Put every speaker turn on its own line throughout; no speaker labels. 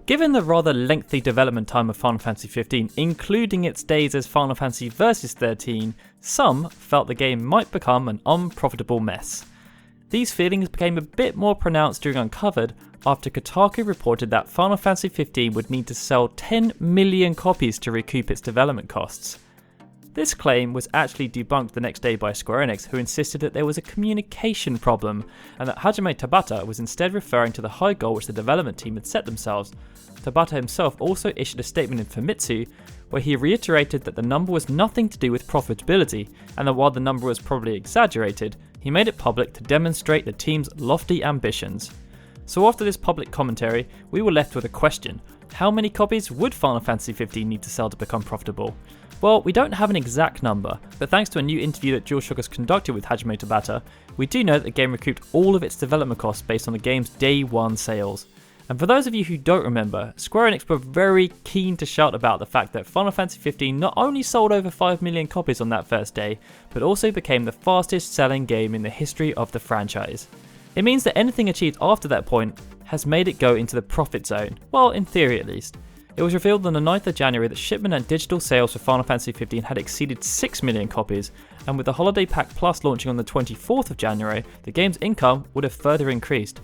Given the rather lengthy development time of Final Fantasy XV, including its days as Final Fantasy Versus 13, some felt the game might become an unprofitable mess. These feelings became a bit more pronounced during Uncovered after Kotaku reported that Final Fantasy XV would need to sell 10 million copies to recoup its development costs. This claim was actually debunked the next day by Square Enix, who insisted that there was a communication problem and that Hajime Tabata was instead referring to the high goal which the development team had set themselves. Tabata himself also issued a statement in Famitsu where he reiterated that the number was nothing to do with profitability and that while the number was probably exaggerated, he made it public to demonstrate the team's lofty ambitions. So after this public commentary, we were left with a question: how many copies would Final Fantasy XV need to sell to become profitable? Well, we don't have an exact number, but thanks to a new interview that DualShock has conducted with Hajime Tabata, we do know that the game recouped all of its development costs based on the game's day one sales. And for those of you who don't remember, Square Enix were very keen to shout about the fact that Final Fantasy XV not only sold over 5 million copies on that first day, but also became the fastest selling game in the history of the franchise. It means that anything achieved after that point has made it go into the profit zone, well, in theory at least. It was revealed on the 9th of January that shipment and digital sales for Final Fantasy XV had exceeded 6 million copies, and with the Holiday Pack Plus launching on the 24th of January, the game's income would have further increased.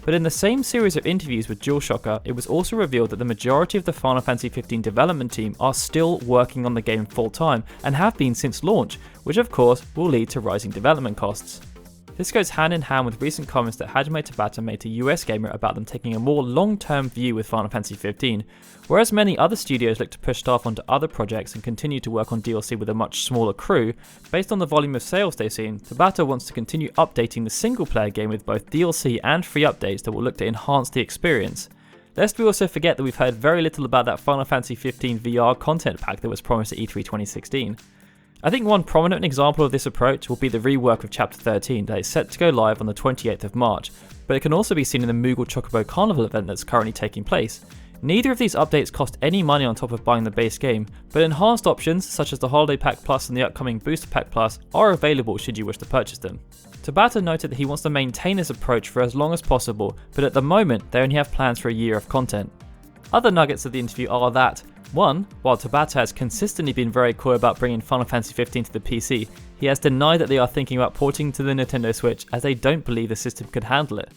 But in the same series of interviews with DualShocker, it was also revealed that the majority of the Final Fantasy XV development team are still working on the game full time, and have been since launch, which of course will lead to rising development costs. This goes hand in hand with recent comments that Hajime Tabata made to US Gamer about them taking a more long-term view with Final Fantasy XV. Whereas many other studios look to push staff onto other projects and continue to work on DLC with a much smaller crew, based on the volume of sales they've seen, Tabata wants to continue updating the single-player game with both DLC and free updates that will look to enhance the experience. Lest we also forget that we've heard very little about that Final Fantasy XV VR content pack that was promised at E3 2016. I think one prominent example of this approach will be the rework of Chapter 13 that is set to go live on the 28th of March, but it can also be seen in the Moogle Chocobo Carnival event that's currently taking place. Neither of these updates cost any money on top of buying the base game, but enhanced options such as the Holiday Pack Plus and the upcoming Booster Pack Plus are available should you wish to purchase them. Tabata noted that he wants to maintain this approach for as long as possible, but at the moment they only have plans for a year of content. Other nuggets of the interview are that 1. While Tabata has consistently been very coy about bringing Final Fantasy XV to the PC, he has denied that they are thinking about porting to the Nintendo Switch as they don't believe the system could handle it.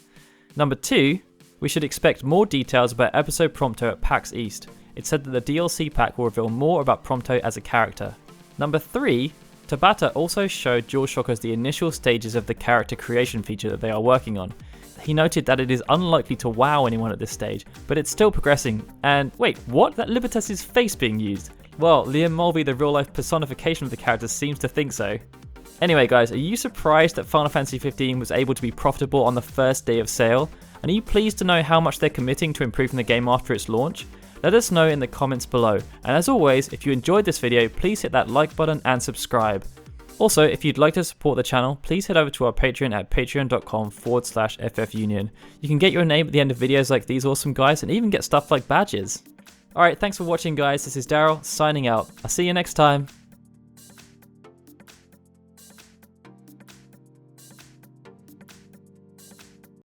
Number 2. We should expect more details about episode Prompto at PAX East. It's said that the DLC pack will reveal more about Prompto as a character. Number 3. Tabata also showed DualShockers the initial stages of the character creation feature that they are working on. He noted that it is unlikely to wow anyone at this stage, but it's still progressing. And wait, what? That Libertas' face being used? Well, Liam Mulvey, the real-life personification of the character, seems to think so. Anyway guys, are you surprised that Final Fantasy XV was able to be profitable on the first day of sale? And are you pleased to know how much they're committing to improving the game after its launch? Let us know in the comments below. And as always, if you enjoyed this video, please hit that like button and subscribe. Also, if you'd like to support the channel, please head over to our Patreon at patreon.com/FFunion. You can get your name at the end of videos like these awesome guys and even get stuff like badges. Alright, thanks for watching guys, this is Daryl, signing out. I'll see you next time.